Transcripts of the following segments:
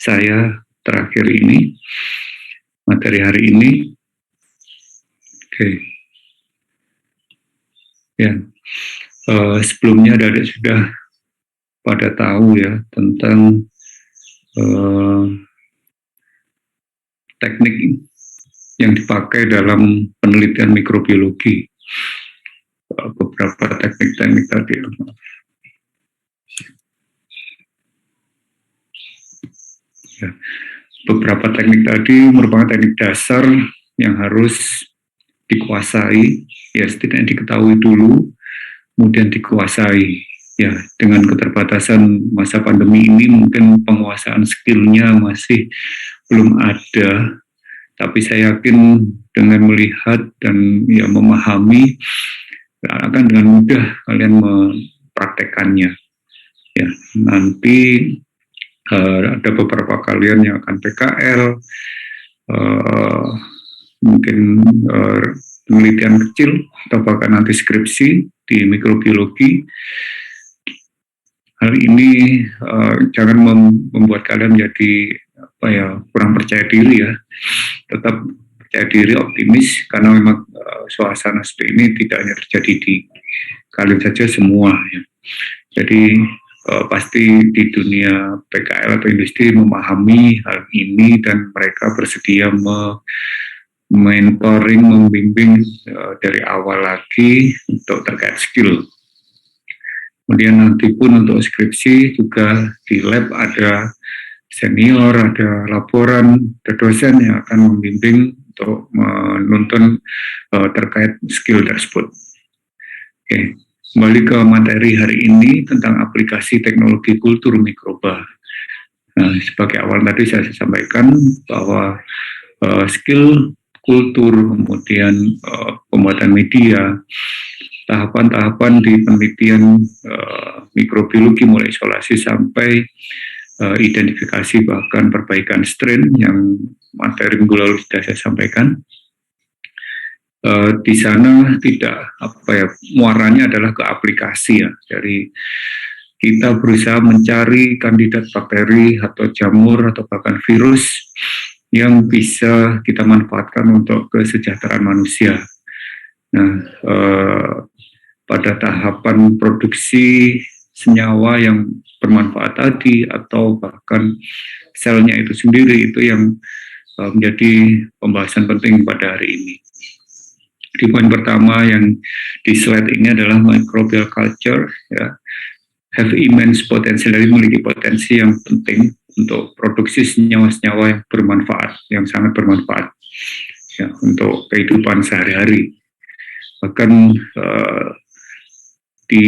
saya terakhir ini, materi hari ini. Oke. Ya, sebelumnya adik sudah pada tahu ya tentang teknik yang dipakai dalam penelitian mikrobiologi. Beberapa teknik-teknik tadi. Ya, beberapa teknik tadi merupakan teknik dasar yang harus dikuasai, ya setidaknya diketahui dulu, kemudian dikuasai. Ya, dengan keterbatasan masa pandemi ini mungkin penguasaan skillnya masih belum ada, tapi saya yakin dengan melihat dan ya memahami akan dengan mudah kalian mempraktekannya. Ya, nanti ada beberapa kalian yang akan PKL, mungkin penelitian kecil atau bahkan nanti skripsi di mikrobiologi. Hal ini jangan membuat kalian menjadi kurang percaya diri ya. Tetap percaya diri, optimis, karena memang suasana seperti ini tidak hanya terjadi di kalian saja semua ya. Jadi pasti di dunia PKL atau industri memahami hal ini dan mereka bersedia mentoring, membimbing dari awal lagi untuk terkait skill. Kemudian nanti pun untuk skripsi juga di lab ada senior, ada laporan, ada dosen yang akan membimbing untuk menuntun terkait skill tersebut. Oke. Kembali ke materi hari ini tentang aplikasi teknologi kultur mikroba. Nah, sebagai awal tadi saya sampaikan bahwa skill kultur, kemudian pembuatan media, tahapan-tahapan di penelitian mikrobiologi mulai isolasi sampai identifikasi bahkan perbaikan strain yang materi minggu lalu sudah saya sampaikan. Di sana tidak muaranya adalah ke aplikasi ya. Jadi kita berusaha mencari kandidat bakteri atau jamur atau bahkan virus yang bisa kita manfaatkan untuk kesejahteraan manusia. Nah, pada tahapan produksi senyawa yang bermanfaat tadi atau bahkan selnya itu sendiri itu yang menjadi pembahasan penting pada hari ini. Di poin pertama yang di slide ini adalah microbial culture ya, have immense potential, jadi memiliki potensi yang penting untuk produksi senyawa-senyawa yang bermanfaat, yang sangat bermanfaat ya, untuk kehidupan sehari-hari. Bahkan di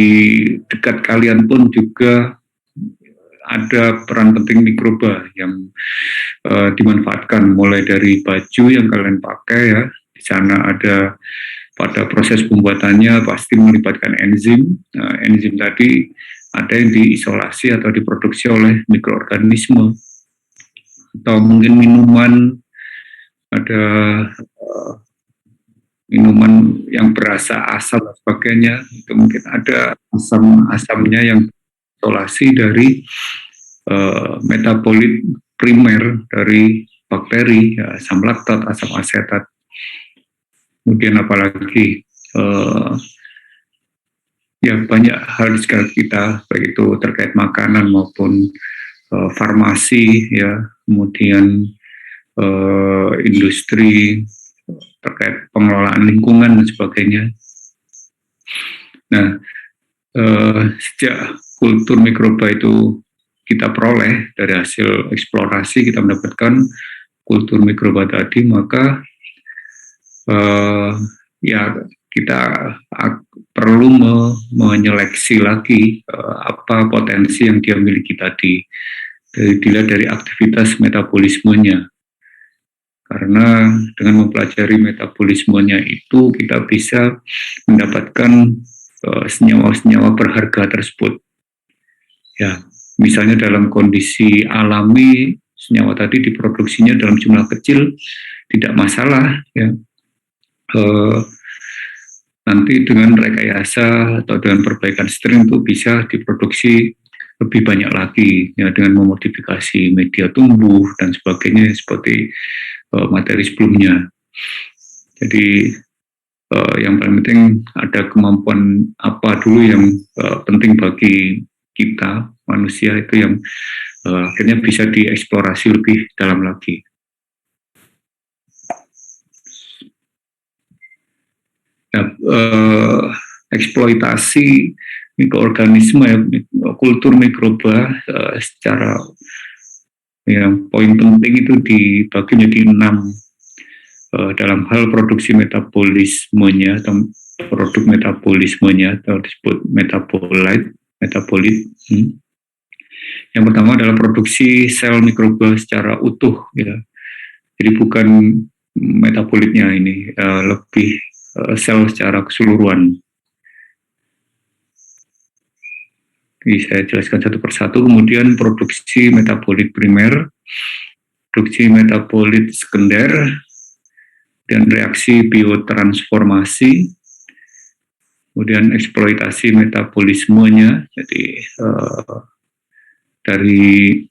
dekat kalian pun juga ada peran penting mikroba yang dimanfaatkan, mulai dari baju yang kalian pakai ya. Di sana ada pada proses pembuatannya pasti melibatkan enzim. Nah, enzim tadi ada yang diisolasi atau diproduksi oleh mikroorganisme, atau mungkin minuman, ada minuman yang berasa asam dan sebagainya, itu mungkin ada asam-asamnya yang isolasi dari metabolit primer dari bakteri, ya, asam laktat, asam asetat. Kemudian apalagi ya banyak hal di sekitar kita, baik itu terkait makanan maupun farmasi ya, kemudian industri terkait pengelolaan lingkungan dan sebagainya. Nah, sejak kultur mikroba itu kita peroleh dari hasil eksplorasi, kita mendapatkan kultur mikroba tadi, maka ya kita perlu menyeleksi lagi apa potensi yang dia miliki tadi, dilihat dari aktivitas metabolismenya. Karena dengan mempelajari metabolismenya itu kita bisa mendapatkan senyawa-senyawa berharga tersebut. Ya, misalnya dalam kondisi alami senyawa tadi diproduksinya dalam jumlah kecil tidak masalah ya. Nanti dengan rekayasa atau dengan perbaikan strain itu bisa diproduksi lebih banyak lagi ya, dengan memodifikasi media tumbuh dan sebagainya seperti materi sebelumnya. Jadi yang paling penting ada kemampuan apa dulu yang penting bagi kita manusia itu yang akhirnya bisa dieksplorasi lebih dalam lagi. Nah, eksploitasi mikroorganisme ya, kultur mikroba secara yang poin penting itu dibagi menjadi 6 dalam hal produksi metabolismenya atau produk metabolismenya atau disebut metabolit. Yang pertama adalah produksi sel mikroba secara utuh ya. Jadi bukan metabolitnya ini, lebih sel secara keseluruhan. Jadi saya jelaskan satu persatu. Kemudian produksi metabolit primer, produksi metabolit sekunder, dan reaksi biotransformasi, kemudian eksploitasi metabolismenya. Jadi dari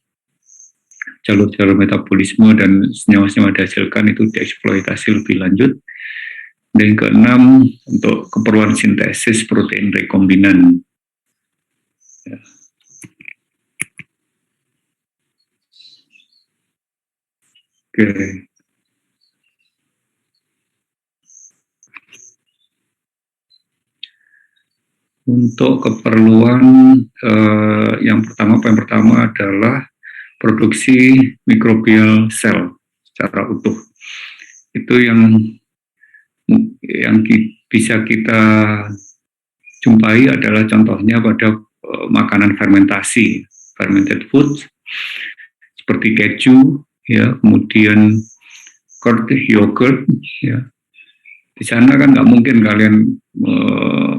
jalur-jalur metabolisme dan senyawa-senyawa dihasilkan itu dieksploitasi lebih lanjut. Dan keenam, untuk keperluan sintesis protein rekombinan. Ya. Oke. Untuk keperluan yang pertama adalah produksi mikrobial sel secara utuh. Itu yang bisa kita jumpai adalah contohnya pada makanan fermentasi, fermented foods seperti keju, ya, kemudian curd, yogurt, ya. Di sana kan nggak mungkin kalian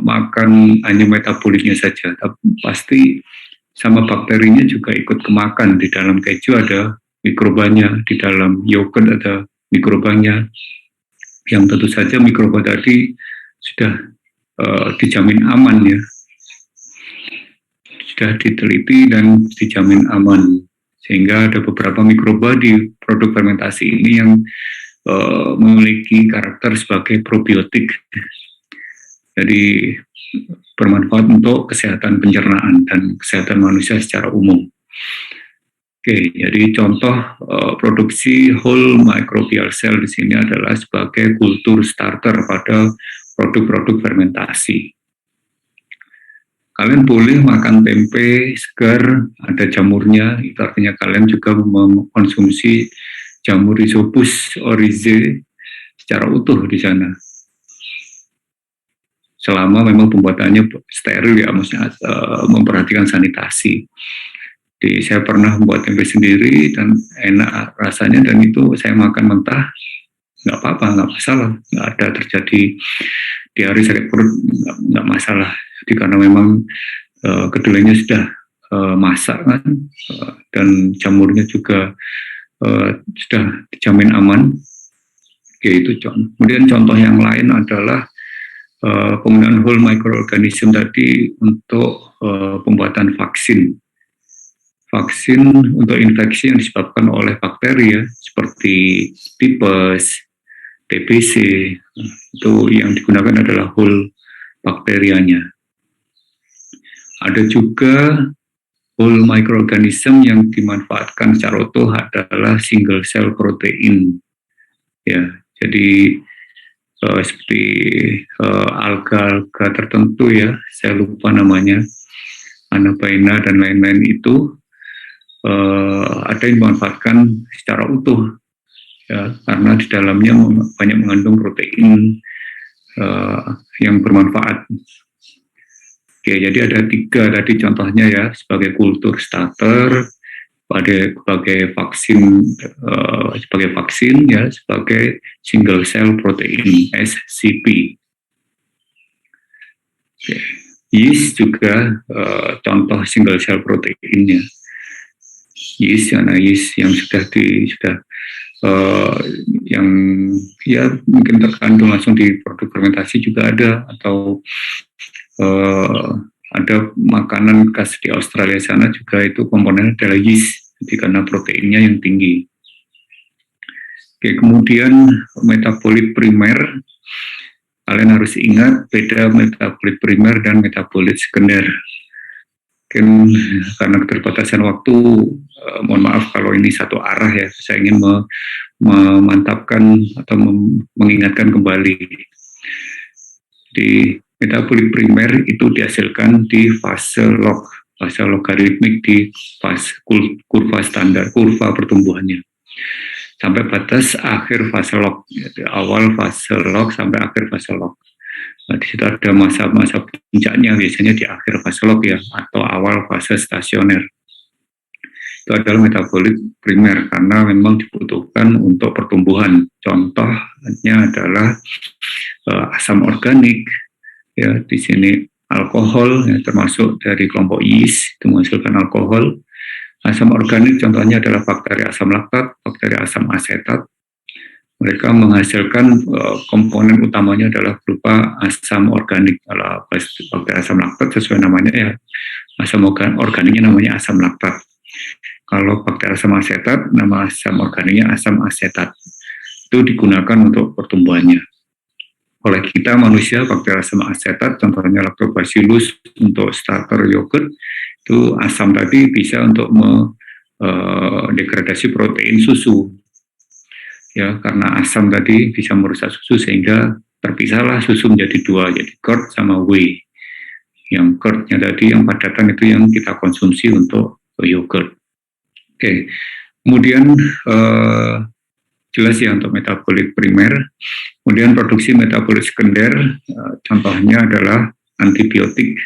makan hanya metabolisnya saja, tapi pasti sama bakterinya juga ikut kemakan. Di dalam keju ada mikrobanya, di dalam yogurt ada mikrobanya, yang tentu saja mikroba tadi sudah dijamin aman ya, sudah diteliti dan dijamin aman, sehingga ada beberapa mikroba di produk fermentasi ini yang memiliki karakter sebagai probiotik, jadi bermanfaat untuk kesehatan pencernaan dan kesehatan manusia secara umum. Oke, jadi contoh produksi whole microbial cell di sini adalah sebagai kultur starter pada produk-produk fermentasi. Kalian boleh makan tempe segar, ada jamurnya, itu artinya kalian juga mengkonsumsi jamur Rhizopus oryzae secara utuh di sana. Selama memang pembuatannya steril ya, maksudnya memperhatikan sanitasi. Jadi saya pernah membuat tempe sendiri dan enak rasanya, dan itu saya makan mentah, nggak apa-apa, nggak masalah, nggak ada terjadi diare, sakit perut, nggak masalah. Jadi karena memang kedelainya sudah masak kan, dan jamurnya juga sudah dijamin aman. Oke, itu contoh. Kemudian contoh yang lain adalah penggunaan whole microorganism tadi untuk pembuatan vaksin. Vaksin untuk infeksi yang disebabkan oleh bakteri ya, seperti tipes, TBC, itu yang digunakan adalah whole bakterianya. Ada juga whole microorganism yang dimanfaatkan secara utuh adalah single cell protein. Ya, jadi seperti alga-alga tertentu ya, saya lupa namanya, anabaina dan lain-lain itu. Ada yang dimanfaatkan secara utuh ya, karena di dalamnya banyak mengandung protein yang bermanfaat. Oke, jadi ada 3 tadi contohnya ya, sebagai kultur starter, sebagai vaksin ya, sebagai single cell protein SCP. Oke. Yeast juga contoh single cell proteinnya. Yeast yang sudah yang ya mungkin terkandung langsung di produk fermentasi juga ada, atau ada makanan khas di Australia sana juga itu komponennya adalah yeast, jadi karena proteinnya yang tinggi. Oke, kemudian metabolit primer, kalian harus ingat beda metabolit primer dan metabolit sekunder. Mungkin karena keterbatasan waktu, mohon maaf kalau ini satu arah ya, saya ingin memantapkan atau mengingatkan kembali. Di metabolit primer itu dihasilkan di fase logaritmik di fase kurva standar, kurva pertumbuhannya. Sampai batas akhir fase log, awal fase log sampai akhir fase log. Nah, di situ ada masa-masa puncaknya biasanya di akhir fase log ya, atau awal fase stasioner. Itu adalah metabolit primer karena memang dibutuhkan untuk pertumbuhan. Contohnya adalah asam organik, ya di sini alkohol, ya, termasuk dari kelompok yeast itu menghasilkan alkohol. Asam organik contohnya adalah bakteri asam laktat, bakteri asam asetat. Mereka menghasilkan komponen utamanya adalah berupa asam organik. Kalau bakteri asam laktat sesuai namanya ya, asam organiknya namanya asam laktat. Kalau bakteri asam asetat, nama asam organiknya asam asetat. Itu digunakan untuk pertumbuhannya. Oleh kita manusia, bakteri asam asetat, contohnya lactobacillus untuk starter yogurt, itu asam tadi bisa untuk mendegradasi protein susu. Ya, karena asam tadi bisa merusak susu sehingga terpisahlah susu menjadi dua, jadi curd sama whey. Yang curdnya tadi, yang padatan itu yang kita konsumsi untuk yogurt. Oke, kemudian jelas ya untuk metabolit primer. Kemudian produksi metabolit sekunder, contohnya adalah antibiotik.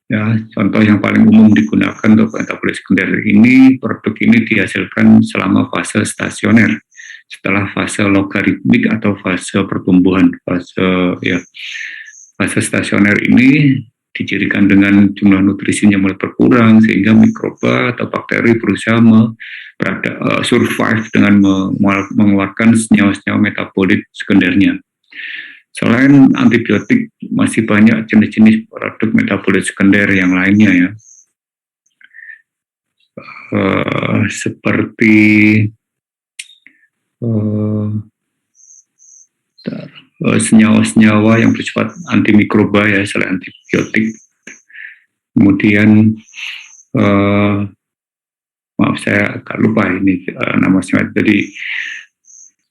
Ya, contoh yang paling umum digunakan untuk metabolit sekunder ini, produk ini dihasilkan selama fase stasioner. Setelah fase logaritmik atau fase pertumbuhan, fase stasioner ini dicirikan dengan jumlah nutrisinya mulai berkurang sehingga mikroba atau bakteri berusaha survive dengan mengeluarkan senyawa-senyawa metabolit sekundernya. Selain antibiotik, masih banyak jenis-jenis produk metabolit sekunder yang lainnya ya. Seperti senyawa-senyawa yang bersifat antimikroba ya, selain antibiotik. Kemudian maaf saya agak lupa ini nama senyawa, jadi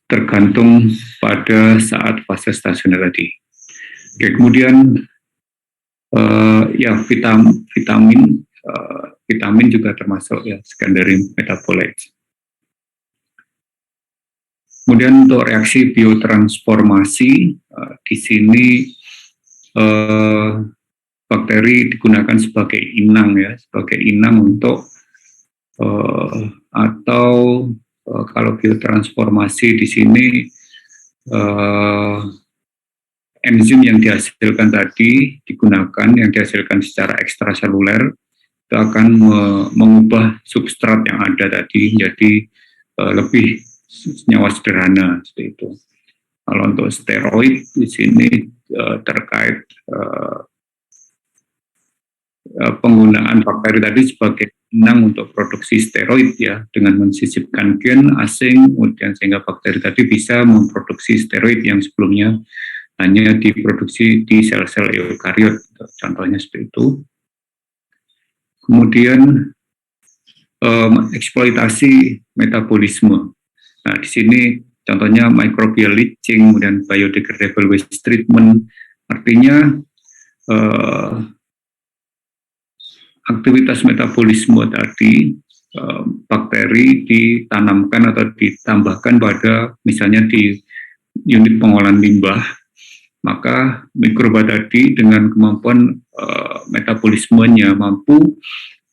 tergantung pada saat fase stasioner tadi. Oke, kemudian ya vitamin juga termasuk ya secondary metabolites. Kemudian untuk reaksi biotransformasi, di sini bakteri digunakan sebagai inang ya, sebagai inang untuk atau kalau biotransformasi di sini enzim yang dihasilkan tadi digunakan, yang dihasilkan secara ekstraseluler itu akan mengubah substrat yang ada tadi menjadi lebih senyawa sederhana seperti itu. Kalau untuk steroid di sini terkait penggunaan bakteri tadi sebagai inang untuk produksi steroid ya, dengan mensisipkan gen asing, kemudian sehingga bakteri tadi bisa memproduksi steroid yang sebelumnya hanya diproduksi di sel-sel eukariot, contohnya seperti itu. Kemudian eksploitasi metabolisme. Nah, di sini contohnya microbial leaching, kemudian biodegradable waste treatment, artinya aktivitas metabolisme tadi, bakteri ditanamkan atau ditambahkan pada misalnya di unit pengolahan limbah, maka mikroba tadi dengan kemampuan metabolismenya mampu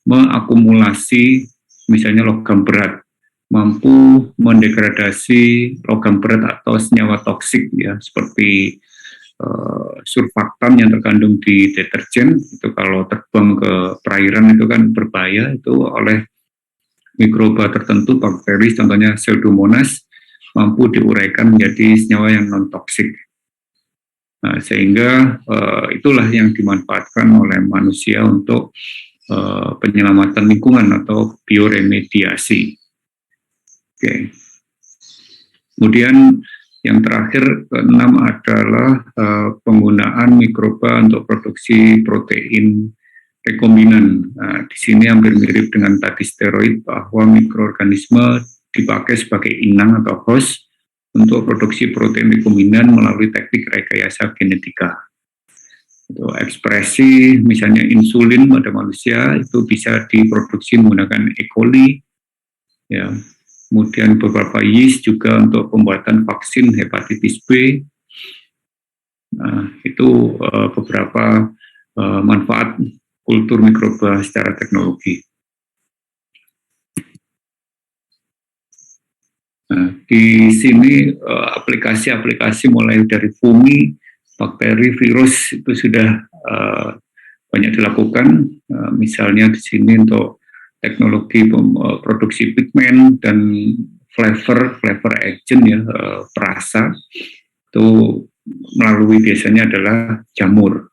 mengakumulasi misalnya logam berat, mampu mendegradasi logam berat atau senyawa toksik ya, seperti surfaktan yang terkandung di deterjen, itu kalau terbang ke perairan itu kan berbahaya, itu oleh mikroba tertentu, bakteri contohnya Pseudomonas, mampu diuraikan menjadi senyawa yang non-toksik. Nah, sehingga itulah yang dimanfaatkan oleh manusia untuk penyelamatan lingkungan atau bioremediasi. Oke. Kemudian yang terakhir keenam adalah penggunaan mikroba untuk produksi protein rekombinan. Nah, di sini hampir mirip dengan tadi steroid bahwa mikroorganisme dipakai sebagai inang atau host untuk produksi protein rekombinan melalui teknik rekayasa genetika. Itu ekspresi misalnya insulin pada manusia itu bisa diproduksi menggunakan E. coli, ya. Kemudian beberapa yeast juga untuk pembuatan vaksin hepatitis B. Nah, itu beberapa manfaat kultur mikroba secara teknologi. Nah, di sini aplikasi-aplikasi mulai dari fungi, bakteri, virus itu sudah banyak dilakukan. Misalnya di sini untuk teknologi produksi pigmen dan flavor agent ya, perasa itu melalui biasanya adalah jamur.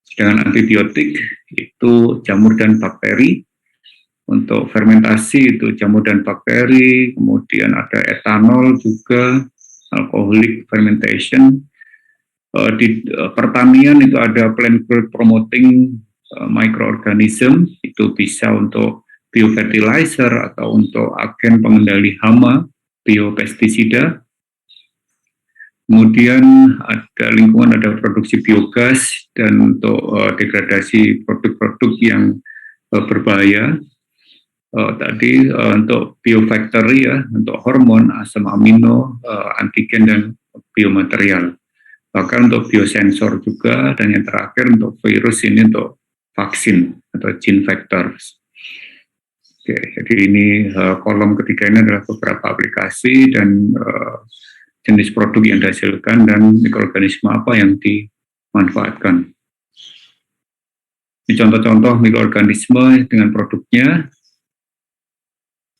Sedangkan antibiotik itu jamur dan bakteri. Untuk fermentasi itu jamur dan bakteri, kemudian ada etanol juga, alcoholic fermentation. Di pertanian itu ada plant growth promoting microorganism, itu bisa untuk biofertilizer atau untuk agen pengendali hama, biopestisida. Kemudian ada lingkungan, ada produksi biogas dan untuk degradasi produk-produk yang berbahaya. Untuk biofactory ya, untuk hormon, asam amino, antigen dan biomaterial. Bahkan untuk biosensor juga, dan yang terakhir untuk virus ini untuk vaksin atau gene vectors. Oke, jadi ini kolom ketiga ini adalah beberapa aplikasi dan jenis produk yang dihasilkan dan mikroorganisme apa yang dimanfaatkan. Ini contoh-contoh mikroorganisme dengan produknya.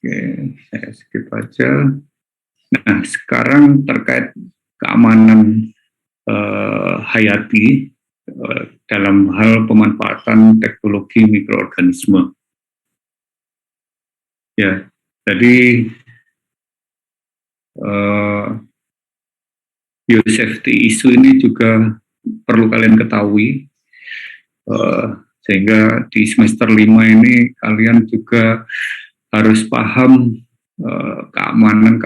Oke, saya skip aja. Nah, sekarang terkait keamanan hayati dalam hal pemanfaatan teknologi mikroorganisme. Ya, jadi biosafety issue ini juga perlu kalian ketahui, sehingga di semester 5 ini kalian juga harus paham keamanan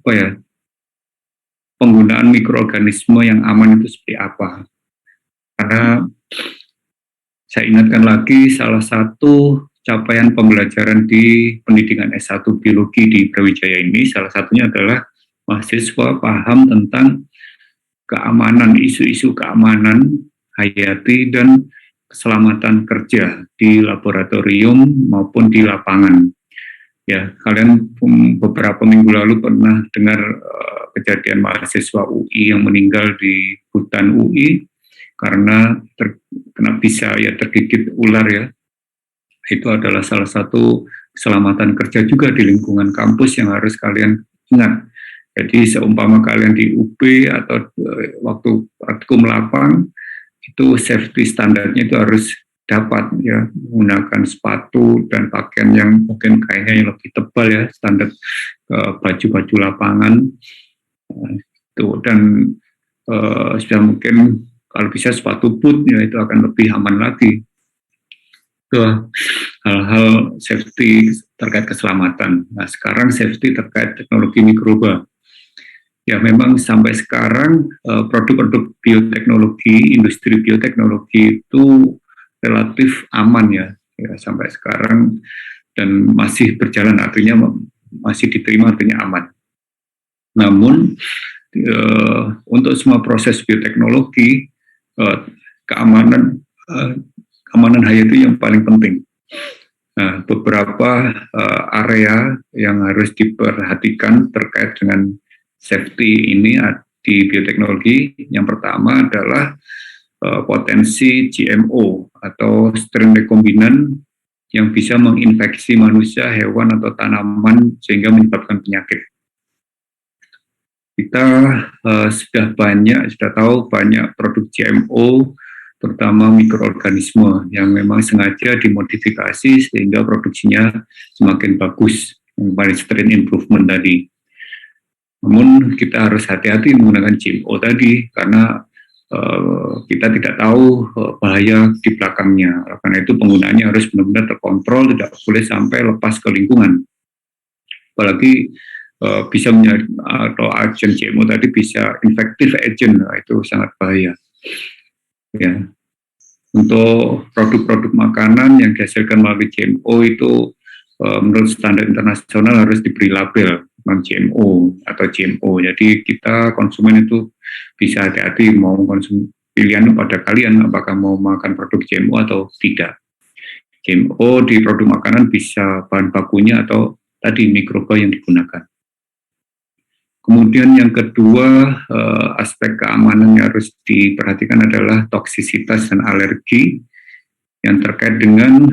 apa ya, penggunaan mikroorganisme yang aman itu seperti apa. Karena saya ingatkan lagi, salah satu capaian pembelajaran di pendidikan S1 biologi di Brawijaya ini, salah satunya adalah mahasiswa paham tentang keamanan, isu-isu keamanan hayati dan keselamatan kerja di laboratorium maupun di lapangan. Ya, kalian beberapa minggu lalu pernah dengar kejadian mahasiswa UI yang meninggal di hutan UI karena tergigit ular ya. Itu adalah salah satu keselamatan kerja juga di lingkungan kampus yang harus kalian ingat. Jadi seumpama kalian di UB atau waktu praktikum lapang, itu safety standarnya itu harus dapat ya, menggunakan sepatu dan pakaian yang mungkin kayaknya yang lebih tebal ya, standar baju-baju lapangan itu, dan sudah mungkin kalau bisa sepatu boot ya, itu akan lebih aman lagi. Itu hal-hal safety terkait keselamatan. Nah, sekarang safety terkait teknologi mikroba. Ya, memang sampai sekarang produk-produk bioteknologi, industri bioteknologi itu relatif aman ya sampai sekarang, dan masih berjalan, artinya masih diterima, artinya aman. Namun untuk semua proses bioteknologi, keamanan hayati yang paling penting. Nah, beberapa area yang harus diperhatikan terkait dengan safety ini di bioteknologi. Yang pertama adalah potensi GMO atau strain rekombinan yang bisa menginfeksi manusia, hewan, atau tanaman sehingga menyebabkan penyakit. Kita sudah tahu banyak produk GMO, terutama mikroorganisme yang memang sengaja dimodifikasi sehingga produksinya semakin bagus, yang strain improvement tadi. Namun kita harus hati-hati menggunakan GMO tadi karena kita tidak tahu bahaya di belakangnya. Karena itu penggunaannya harus benar-benar terkontrol, tidak boleh sampai lepas ke lingkungan. Apalagi bisa menjadi atau agen GMO tadi bisa infective agent, itu sangat bahaya. Ya. Untuk produk-produk makanan yang dihasilkan melalui GMO itu menurut standar internasional harus diberi label non-GMO atau GMO. Jadi kita konsumen itu bisa hati-hati mau konsumsi, pilihan pada kalian apakah mau makan produk GMO atau tidak. GMO di produk makanan bisa bahan bakunya atau tadi mikroba yang digunakan. Kemudian yang kedua, aspek keamanan yang harus diperhatikan adalah toksisitas dan alergi yang terkait dengan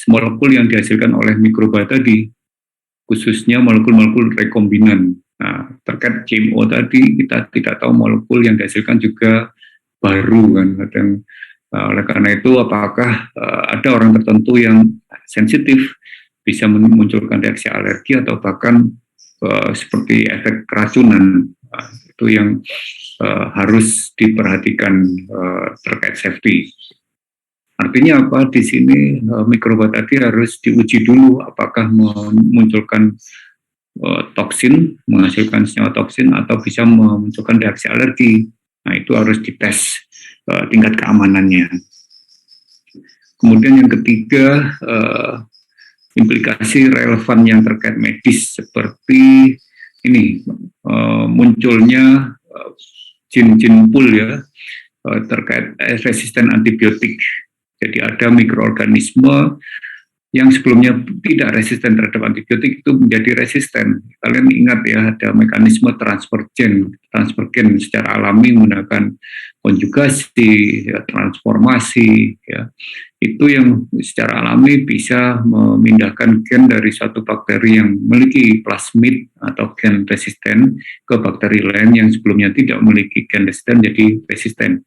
molekul yang dihasilkan oleh mikroba tadi, khususnya molekul-molekul rekombinan. Nah, terkait GMO tadi kita tidak tahu molekul yang dihasilkan juga baru kan. Oleh karena itu apakah ada orang tertentu yang sensitif bisa memunculkan reaksi alergi atau bahkan seperti efek keracunan. Itu yang harus diperhatikan terkait safety. Artinya apa? Di sini mikroba tadi harus diuji dulu apakah memunculkan toksin, menghasilkan senyawa toksin atau bisa memunculkan reaksi alergi. Nah, itu harus dites tingkat keamanannya. Kemudian yang ketiga, implikasi relevan yang terkait medis seperti ini, munculnya gene pool ya, terkait resisten antibiotik. Jadi ada mikroorganisme yang sebelumnya tidak resisten terhadap antibiotik itu menjadi resisten. Kalian ingat ya, ada mekanisme transfer gen secara alami menggunakan konjugasi, ya, transformasi, ya. Itu yang secara alami bisa memindahkan gen dari satu bakteri yang memiliki plasmid atau gen resisten ke bakteri lain yang sebelumnya tidak memiliki gen resisten jadi resisten.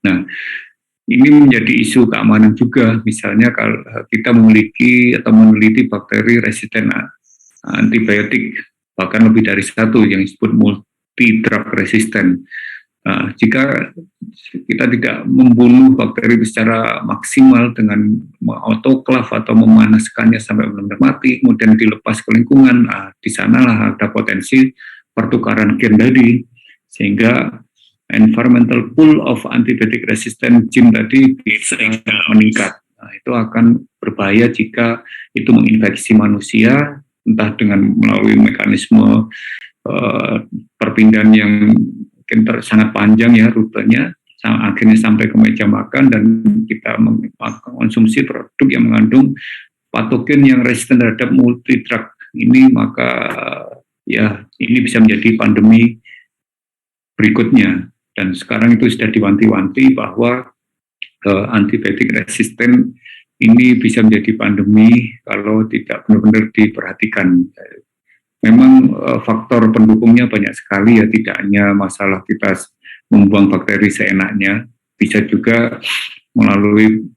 Nah, ini menjadi isu keamanan juga, misalnya kalau kita memiliki atau meneliti bakteri resisten antibiotik, bahkan lebih dari satu yang disebut multi-drug resistant. Nah, jika kita tidak membunuh bakteri secara maksimal dengan autoklav atau memanaskannya sampai benar-benar mati, kemudian dilepas ke lingkungan, di sanalah ada potensi pertukaran gen tadi, sehingga environmental pool of antibiotic resistant gene tadi bisa meningkat. Nah, itu akan berbahaya jika itu menginfeksi manusia, entah dengan melalui mekanisme perpindahan yang sangat panjang ya rutenya, akhirnya sampai ke meja makan dan kita mengkonsumsi produk yang mengandung patogen yang resisten terhadap multi-drug ini, maka ya ini bisa menjadi pandemi berikutnya. Dan sekarang itu sudah diwanti-wanti bahwa antibiotik resisten ini bisa menjadi pandemi kalau tidak benar-benar diperhatikan. Memang faktor pendukungnya banyak sekali ya, tidak hanya masalah kita membuang bakteri seenaknya, bisa juga melalui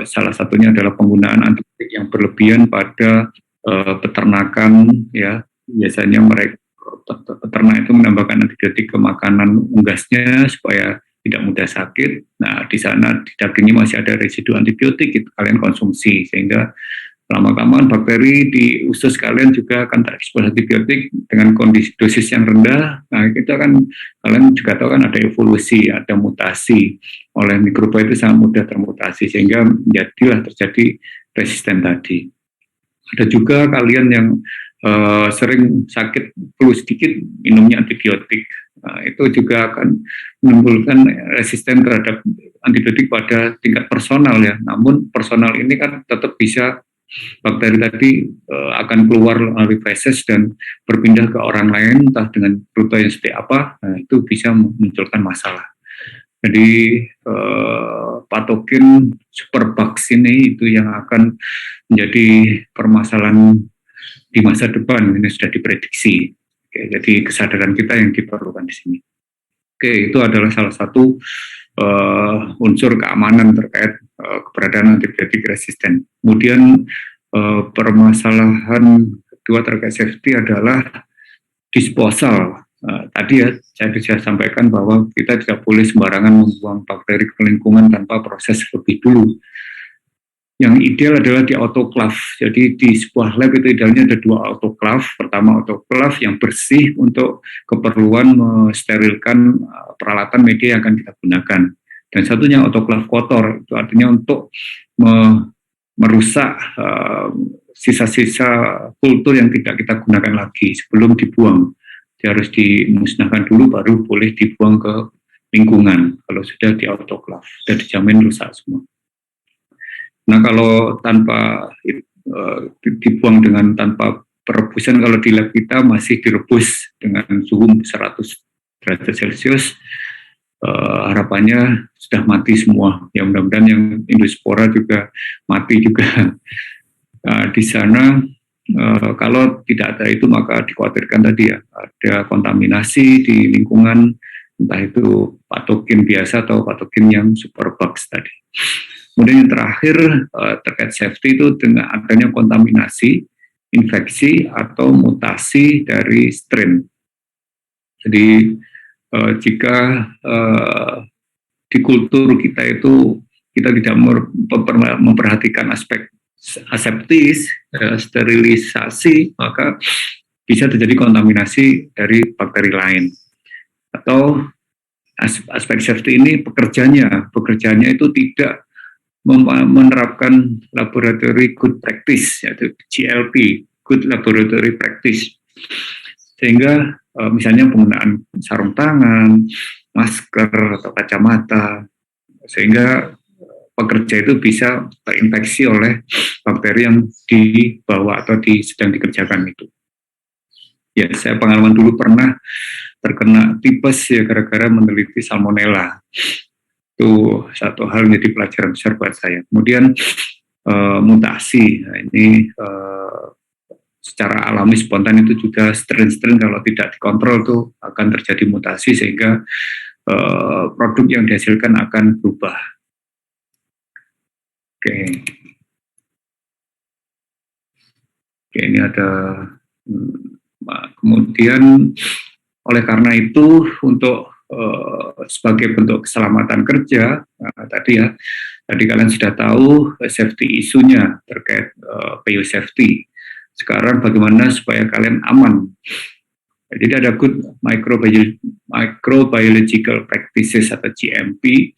salah satunya adalah penggunaan antibiotik yang berlebihan pada peternakan ya. Biasanya mereka peternak itu menambahkan antibiotik ke makanan unggasnya supaya tidak mudah sakit. Nah, di sana di dagingnya masih ada residu antibiotik, itu kalian konsumsi, sehingga lama-kelamaan bakteri di usus kalian juga akan terekspos antibiotik dengan kondisi dosis yang rendah. Nah, itu kan kalian juga tahu kan ada evolusi, ada mutasi. Oleh mikroba itu sangat mudah termutasi, sehingga jadilah terjadi resisten tadi. Ada juga kalian yang sering sakit flu sedikit, minumnya antibiotik. Nah, itu juga akan menimbulkan resisten terhadap antibiotik pada tingkat personal ya. Namun personal ini kan tetap bisa, bakteri tadi akan keluar melalui feses dan berpindah ke orang lain, entah dengan rute yang seperti apa. Nah, itu bisa memunculkan masalah. Jadi patogen superbug ini itu yang akan menjadi permasalahan di masa depan, ini sudah diprediksi. Oke, jadi kesadaran kita yang diperlukan di sini. Oke, itu adalah salah satu unsur keamanan terkait keberadaan antibiotik resisten. Kemudian permasalahan kedua terkait safety adalah disposal. Tadi ya saya bisa sampaikan bahwa kita tidak boleh sembarangan membuang bakteri ke lingkungan tanpa proses lebih dulu. Yang ideal adalah di autoclave. Jadi di sebuah lab itu idealnya ada 2 autoclave. Pertama autoclave yang bersih untuk keperluan mensterilkan peralatan media yang akan kita gunakan. Dan satunya autoclave kotor. Itu artinya untuk merusak sisa-sisa kultur yang tidak kita gunakan lagi sebelum dibuang. Dia harus dimusnahkan dulu baru boleh dibuang ke lingkungan. Kalau sudah di autoclave, sudah dijamin rusak semua. Nah kalau tanpa dibuang dengan tanpa perebusan, kalau di lab kita masih direbus dengan suhu 100 derajat Celcius, harapannya sudah mati semua. Ya mudah-mudahan yang endospora juga mati juga. Di sana kalau tidak ada itu maka dikhawatirkan tadi ya ada kontaminasi di lingkungan, entah itu patogen biasa atau patogen yang superbugs tadi. Kemudian yang terakhir terkait safety itu dengan adanya kontaminasi, infeksi atau mutasi dari strain. Jadi jika di kultur kita itu kita tidak memperhatikan aspek aseptis, sterilisasi, maka bisa terjadi kontaminasi dari bakteri lain. Atau aspek safety ini pekerjanya itu tidak menerapkan laboratory good practice, yaitu GLP, good laboratory practice, sehingga misalnya penggunaan sarung tangan, masker atau kacamata, sehingga pekerja itu bisa terinfeksi oleh bakteri yang dibawa atau sedang dikerjakan itu. Ya, saya pengalaman dulu pernah terkena tipes ya gara-gara meneliti salmonella. Itu satu hal menjadi pelajaran besar buat saya. Kemudian mutasi, nah ini secara alami spontan itu juga strain kalau tidak dikontrol tuh akan terjadi mutasi sehingga produk yang dihasilkan akan berubah. Oke, ini ada kemudian oleh karena itu untuk sebagai bentuk keselamatan kerja tadi kalian sudah tahu safety isunya terkait PU safety. Sekarang bagaimana supaya kalian aman? Jadi ada good microbiological practices atau GMP.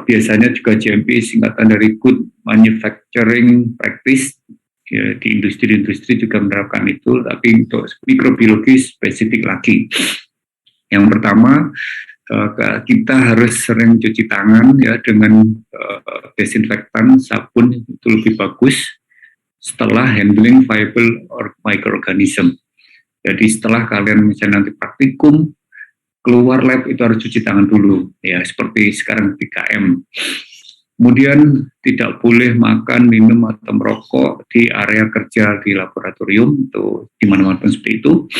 Biasanya juga GMP singkatan dari good manufacturing practice. Ya, di industri-industri juga menerapkan itu, tapi untuk mikrobiologi spesifik lagi. Yang pertama, kita harus sering cuci tangan ya dengan desinfektan, sabun itu lebih bagus setelah handling viable microorganism. Jadi setelah kalian misalnya nanti praktikum keluar lab itu harus cuci tangan dulu ya, seperti sekarang 3M. Kemudian tidak boleh makan, minum atau merokok di area kerja di laboratorium, itu di mana-mana seperti itu.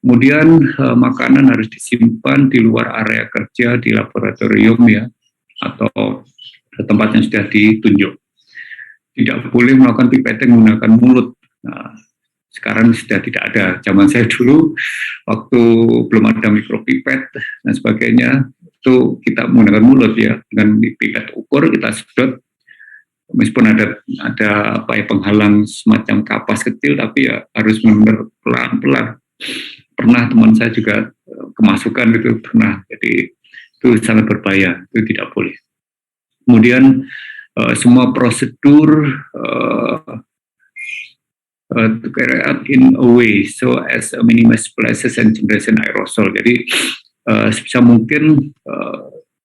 Kemudian makanan harus disimpan di luar area kerja di laboratorium ya, atau tempat yang sudah ditunjuk. Tidak boleh melakukan pipetting menggunakan mulut. Nah, sekarang sudah tidak ada. Zaman saya dulu, waktu belum ada mikropipet dan sebagainya, itu kita menggunakan mulut ya, dengan pipet ukur kita sedot, meskipun ada penghalang semacam kapas kecil, tapi ya harus benar pelan-pelan. Pernah teman saya juga kemasukan itu pernah, jadi itu sangat berbahaya, itu tidak boleh. Kemudian semua prosedur to carry out in a way so as a minimize splashes and generation aerosol. Jadi sebisa mungkin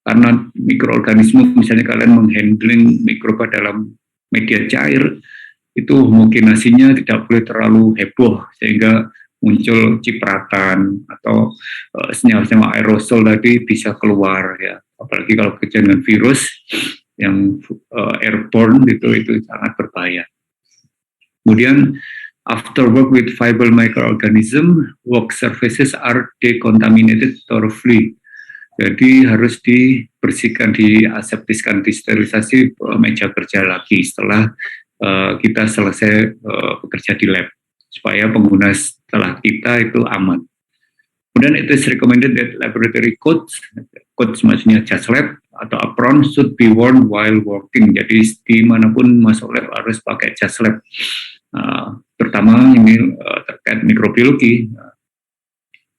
karena mikroorganisme, misalnya kalian menghandling mikroba dalam media cair, itu homogenasinya tidak boleh terlalu heboh sehingga muncul cipratan atau senyawa-senyawa aerosol tadi bisa keluar ya. Apalagi kalau kerja dengan virus yang airborne itu sangat berbahaya. Kemudian After work with viable microorganism, work surfaces are decontaminated thoroughly. Jadi harus dibersihkan, diaseptiskan, disterilisasi meja kerja lagi setelah kita selesai bekerja di lab, supaya pengguna setelah kita itu aman. Kemudian it is recommended that laboratory coats maksudnya jas lab atau apron should be worn while working. Jadi dimanapun masuk lab harus pakai jas lab. Terutama ini terkait mikrobiologi.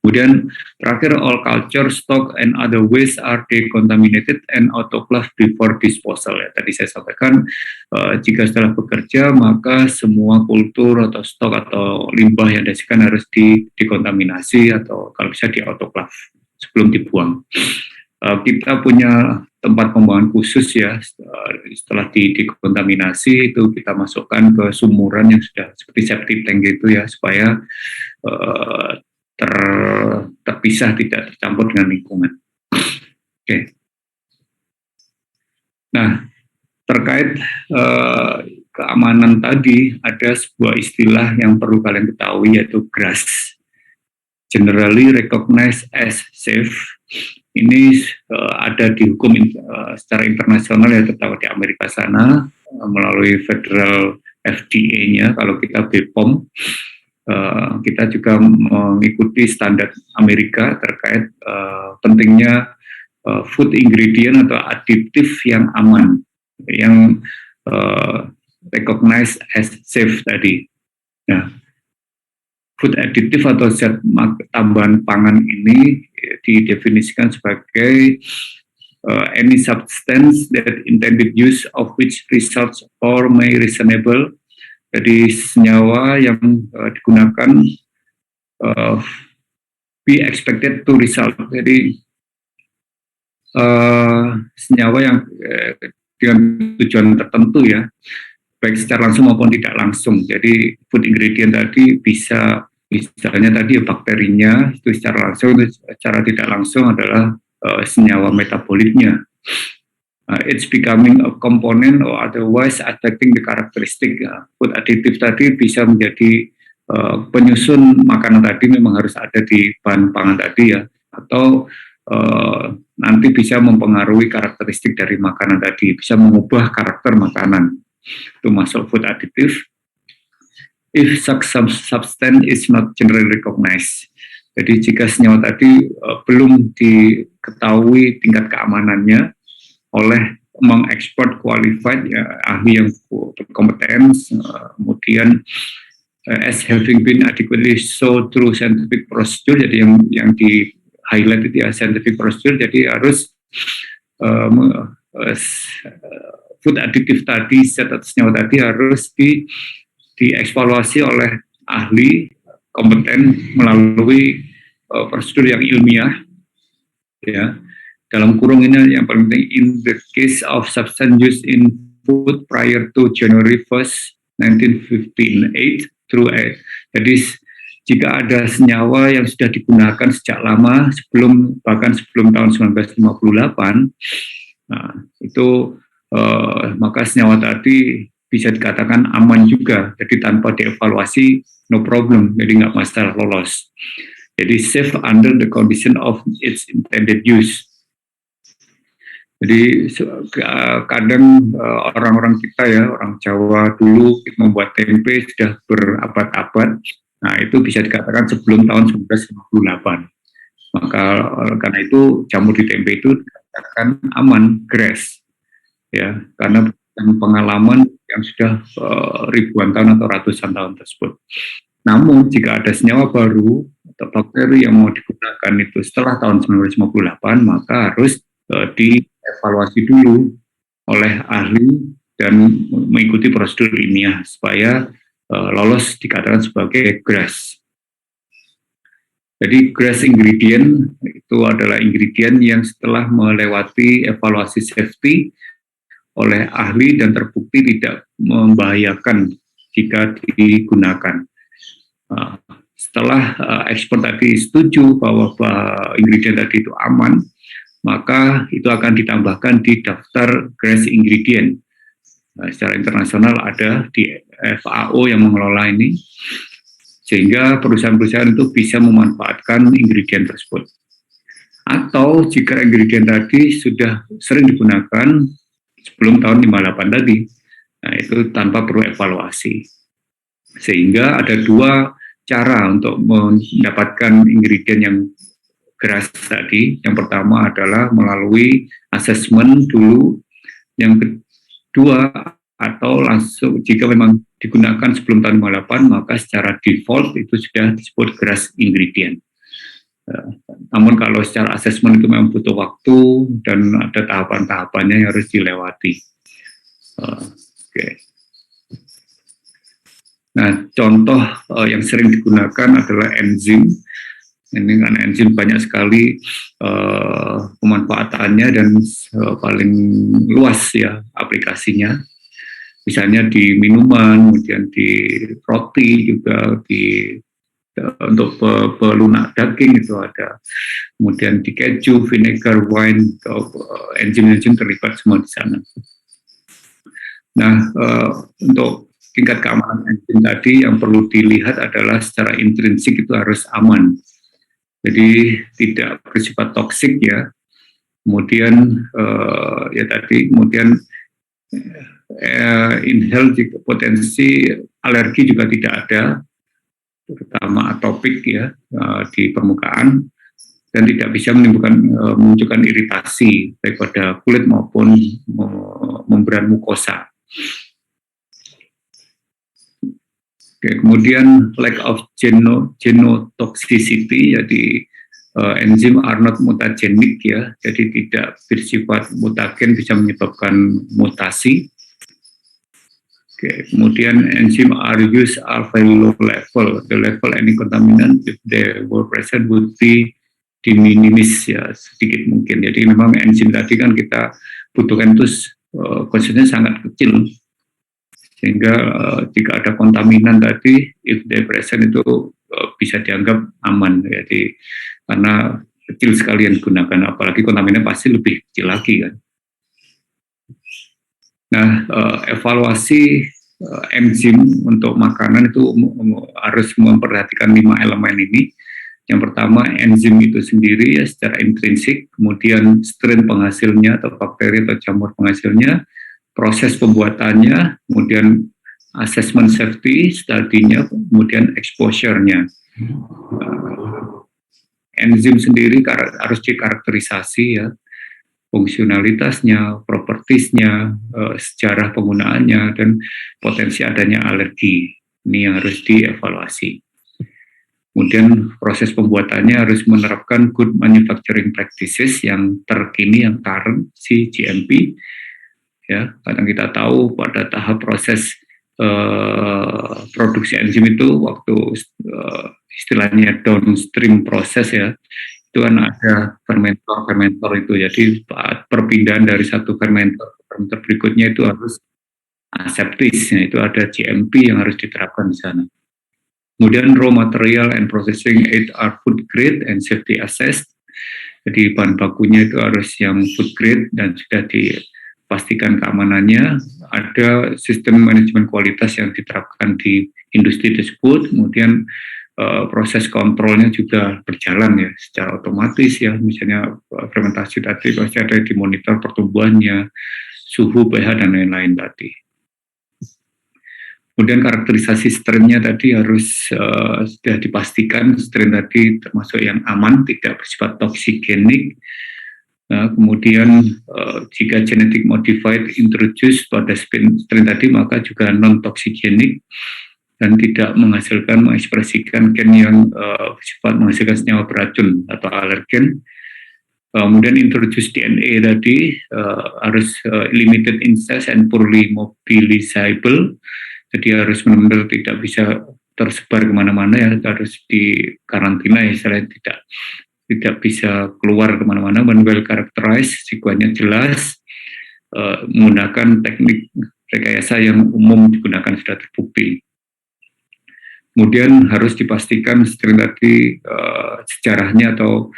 Kemudian terakhir, all culture, stock, and other waste are decontaminated and autoclaved before disposal. Ya, tadi saya sampaikan, jika setelah bekerja, maka semua kultur atau stok atau limbah yang dihasilkan harus dikontaminasi atau kalau bisa di autoclave sebelum dibuang. Kita punya tempat pembuangan khusus ya, setelah dikontaminasi itu kita masukkan ke sumuran yang sudah seperti septic tank gitu ya, supaya terpisah, tidak tercampur dengan lingkungan. Oke. Nah, terkait keamanan tadi, ada sebuah istilah yang perlu kalian ketahui, yaitu GRAS, generally recognized as safe. Ini ada di hukum secara internasional ya, terutama di Amerika sana melalui federal FDA-nya. Kalau kita BPOM, kita juga mengikuti standar Amerika terkait pentingnya food ingredient atau aditif yang aman, yang recognized as safe tadi. Nah, food additive atau zat tambahan pangan ini didefinisikan sebagai any substance that intended use of which results or may reasonable. Jadi senyawa yang digunakan be expected to result. Jadi senyawa yang dengan tujuan tertentu ya, baik secara langsung maupun tidak langsung. Jadi food ingredient tadi bisa misalnya tadi bakterinya itu secara langsung, secara tidak langsung adalah senyawa metabolitnya. It's becoming a component or otherwise affecting the characteristic. Food additive tadi bisa menjadi penyusun makanan tadi, memang harus ada di bahan pangan tadi ya, atau nanti bisa mempengaruhi karakteristik dari makanan tadi, bisa mengubah karakter makanan. Itu masuk food additive. If such substance is not generally recognized. Jadi jika senyawa tadi belum diketahui tingkat keamanannya oleh mengekspor qualified ya, ahli yang berkompeten, kemudian as having been adequately so through scientific procedure, jadi yang di highlight itu ya scientific procedure, jadi harus food additive tadi, zat atau senyawa tadi harus dievaluasi oleh ahli kompeten melalui prosedur yang ilmiah ya. Dalam kurung ini yang paling penting, in the case of substance used in food prior to January 1st, 1958 through 8. Jadi jika ada senyawa yang sudah digunakan sejak lama, bahkan sebelum tahun 1958, nah, itu maka senyawa tadi bisa dikatakan aman juga. Jadi tanpa dievaluasi, no problem, jadi nggak masalah, lolos. Jadi safe under the condition of its intended use. Jadi kadang orang-orang kita ya, orang Jawa dulu membuat tempe sudah berabad-abad. Nah itu bisa dikatakan sebelum tahun 1958. Maka karena itu jamur di tempe itu dikatakan aman, GRAS. Ya, karena pengalaman yang sudah ribuan tahun atau ratusan tahun tersebut. Namun jika ada senyawa baru atau bakteri yang mau digunakan itu setelah tahun 1958, maka harus dievaluasi dulu oleh ahli dan mengikuti prosedur ilmiah supaya lolos dikatakan sebagai GRAS. Jadi GRAS ingredient itu adalah ingredient yang setelah melewati evaluasi safety oleh ahli dan terbukti tidak membahayakan jika digunakan. Setelah ekspor tadi setuju bahwa ingredient tadi itu aman, maka itu akan ditambahkan di daftar GRAS ingredient. Secara internasional ada di FAO yang mengelola ini, sehingga perusahaan-perusahaan itu bisa memanfaatkan ingredient tersebut. Atau jika ingredient tadi sudah sering digunakan sebelum tahun 58 tadi, nah itu tanpa perlu evaluasi. Sehingga ada dua cara untuk mendapatkan ingredient yang keras tadi. Yang pertama adalah melalui assessment dulu, yang kedua atau langsung jika memang digunakan sebelum tahun 58 maka secara default itu sudah disebut keras ingredient. Namun kalau secara assessment itu memang butuh waktu dan ada tahapan-tahapannya yang harus dilewati. Nah, contoh yang sering digunakan adalah enzim. Ini kan enzim banyak sekali pemanfaatannya dan paling luas ya aplikasinya. Misalnya di minuman, kemudian di roti juga, untuk pelunak daging itu ada. Kemudian di keju, vinegar, wine, enzim-enzim terlibat semua di sana. Nah, untuk tingkat keamanan enzim tadi yang perlu dilihat adalah secara intrinsik itu harus aman. Jadi tidak bersifat toksik ya. Kemudian kemudian inhale potensi alergi juga tidak ada, terutama atopik ya di permukaan, dan tidak bisa menunjukkan iritasi baik pada kulit maupun membran mukosa. Kemudian lack of genotoxicity, jadi enzim are not mutagenic ya, jadi tidak bersifat mutagen, bisa menyebabkan mutasi. Kemudian enzim are used at very low level. The level any contaminant if they were present would be de minimis ya, sedikit mungkin. Jadi memang enzim tadi kan kita butuhkan itu konsentrasinya sangat kecil, sehingga jika ada kontaminan tadi if they present itu bisa dianggap aman. Jadi karena kecil sekali yang digunakan, apalagi kontaminan pasti lebih kecil lagi kan. Nah, evaluasi enzim untuk makanan itu harus memperhatikan 5 elemen ini. Yang pertama, enzim itu sendiri ya secara intrinsik, kemudian strain penghasilnya atau bakteri atau jamur penghasilnya, proses pembuatannya, kemudian assessment safety studinya, kemudian exposure-nya. Enzim sendiri harus dikarakterisasi ya, fungsionalitasnya, propertiesnya, sejarah penggunaannya, dan potensi adanya alergi. Ini yang harus dievaluasi. Kemudian proses pembuatannya harus menerapkan good manufacturing practices yang terkini, yang current, GMP. Ya, karena kita tahu pada tahap proses produksi enzim itu waktu istilahnya downstream proses ya, itu kan ada fermentor itu. Jadi perpindahan dari satu fermentor ke fermentor berikutnya itu harus aseptis, ya, itu ada GMP yang harus diterapkan di sana. Kemudian raw material and processing aid are food grade and safety assessed. Jadi bahan bakunya itu harus yang food grade dan sudah dipastikan keamanannya. Ada sistem manajemen kualitas yang diterapkan di industri tersebut. Kemudian proses kontrolnya juga berjalan ya secara otomatis ya, misalnya fermentasi tadi pasti ada dimonitor pertumbuhannya, suhu, pH dan lain-lain tadi. Kemudian karakterisasi strainnya tadi harus sudah dipastikan strain tadi termasuk yang aman, tidak bersifat toksikenik. Nah, kemudian jika genetic modified introduced pada strain tadi maka juga non toksikenik dan tidak mengekspresikan gen yang bersifat menghasilkan senyawa beracun atau alergen. Kemudian introduce DNA tadi harus limited incest and poorly mobilizable, jadi harus benar-benar tidak bisa tersebar kemana-mana ya, harus di karantina ya, istilahnya tidak bisa keluar kemana-mana, dan well characterized, sekuannya jelas, menggunakan teknik rekayasa yang umum digunakan sudah terbukti. Kemudian harus dipastikan strain tadi sejarahnya atau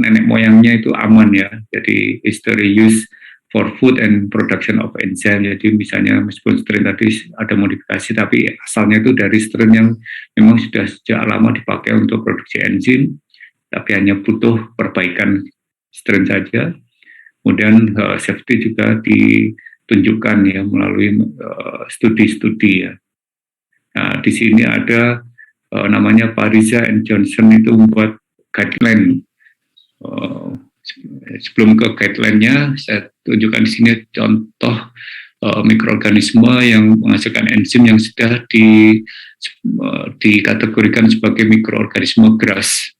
nenek moyangnya itu aman ya. Jadi history use for food and production of enzyme. Jadi misalnya meskipun strain tadi ada modifikasi, tapi asalnya itu dari strain yang memang sudah sejak lama dipakai untuk produksi enzim, tapi hanya butuh perbaikan strain saja. Kemudian safety juga ditunjukkan ya melalui studi-studi ya. Nah, di sini ada namanya Pariza and Johnson itu membuat guideline. Sebelum ke guideline-nya, saya tunjukkan di sini contoh mikroorganisme yang menghasilkan enzim yang sudah dikategorikan sebagai mikroorganisme GRAS.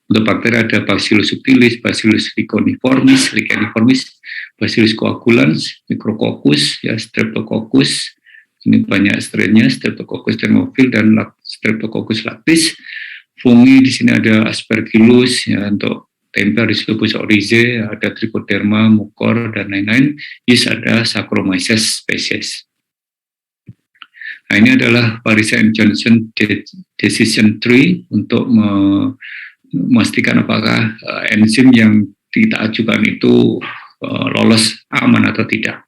Untuk bakteri ada Bacillus subtilis, Bacillus licheniformis, Bacillus coagulans, Micrococcus, ya, Streptococcus. Ini banyak strainnya, Streptococcus thermophil dan Streptococcus lactis. Fungi di sini ada Aspergillus, ya, untuk tempe ada Scopus oryzae, ada Trichoderma, Mucor, dan lain-lain. Yeast ada Saccharomyces species. Nah, ini adalah Pariza and Johnson decision tree untuk memastikan apakah enzim yang kita ajukan itu lolos aman atau tidak.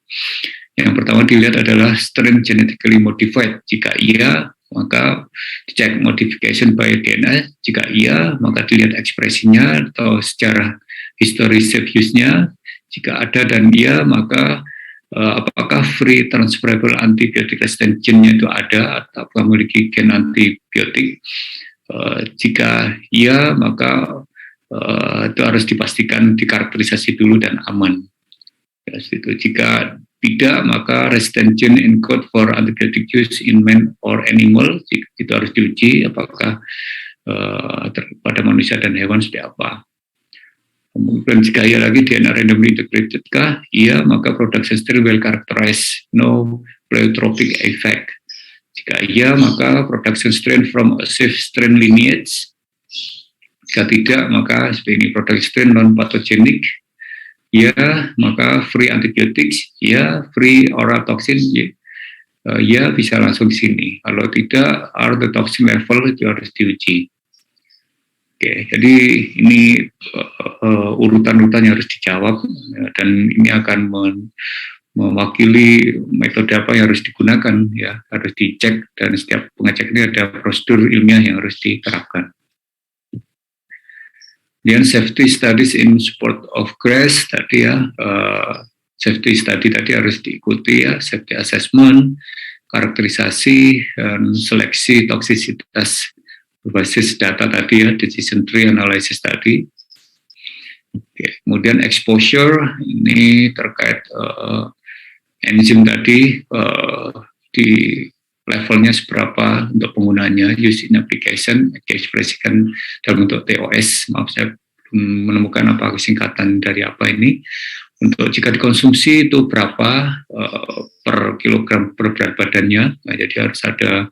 Yang pertama dilihat adalah strain genetically modified. Jika iya, maka dicek modification by DNA. Jika iya, maka dilihat ekspresinya atau secara history safe use-nya. Jika ada dan iya, maka apakah free transferable antibiotic resistant gene-nya itu ada atau memiliki gen antibiotik. Jika iya, maka itu harus dipastikan dikarakterisasi dulu dan aman. Ya, itu. Jika tidak, maka resistant gene encode for antibiotic use in man or animal, itu harus diuji apakah pada manusia dan hewan seperti apa. Kemudian jika iya lagi, DNA randomly integrated kah? Iya, maka production strain well characterized, no pleiotropic effect. Jika iya, maka production strain from a safe strain lineage. Jika tidak, maka seperti ini production strain non-pathogenic. Ya, maka free antibiotics. Ya, free oral toxin. Ya, bisa langsung di sini. Kalau tidak, are the toxin level itu harus diuji. Oke, jadi ini urutan-urutan yang harus dijawab, dan ini akan mewakili metode apa yang harus digunakan, ya harus dicek, dan setiap pengecek ini ada prosedur ilmiah yang harus diterapkan. Kemudian safety studies in support of GRAS tadi ya, safety study tadi harus diikuti ya, safety assessment, karakterisasi dan seleksi toksisitas berbasis data tadi ya, decision tree analysis tadi. Oke, kemudian exposure ini terkait enzim tadi di levelnya seberapa untuk penggunanya, use in application, diekspresikan dalam bentuk TOS. Maaf, saya belum menemukan apa singkatan dari apa ini. Untuk jika dikonsumsi itu berapa per kilogram per berat badannya. Nah, jadi harus ada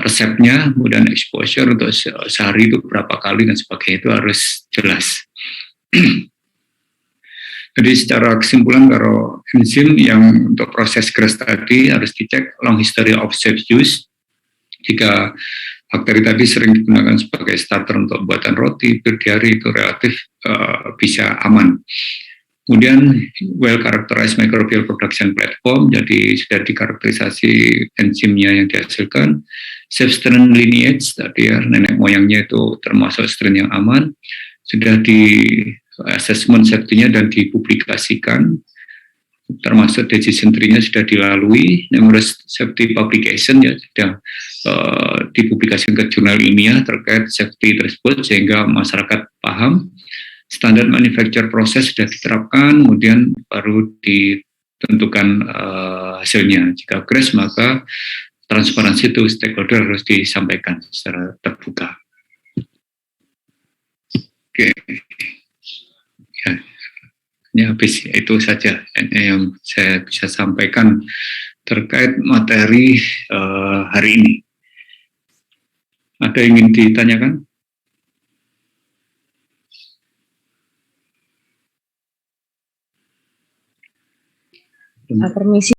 resepnya, kemudian exposure untuk sehari itu berapa kali dan sebagainya, itu harus jelas. Jadi secara kesimpulan, kalau enzim yang untuk proses GRAS tadi harus dicek long history of safe use. Jika bakteri tadi sering digunakan sebagai starter untuk buatan roti, berdiari, itu relatif bisa aman. Kemudian well characterized microbial production platform, jadi sudah dikarakterisasi enzimnya yang dihasilkan. Safe strain lineage tadi ya, nenek moyangnya itu termasuk strain yang aman, sudah di assessment safety-nya dan dipublikasikan, termasuk decision tree-nya sudah dilalui, numerous safety publication ya sudah dipublikasikan ke jurnal ilmiah terkait safety tersebut sehingga masyarakat paham. Standar manufacture proses sudah diterapkan, kemudian baru ditentukan hasilnya. Jika GRAS, maka transparansi itu stakeholder harus disampaikan secara terbuka. Oke, ya, ini habis itu saja yang saya bisa sampaikan terkait materi hari ini. Ada yang ingin ditanyakan? Permisi.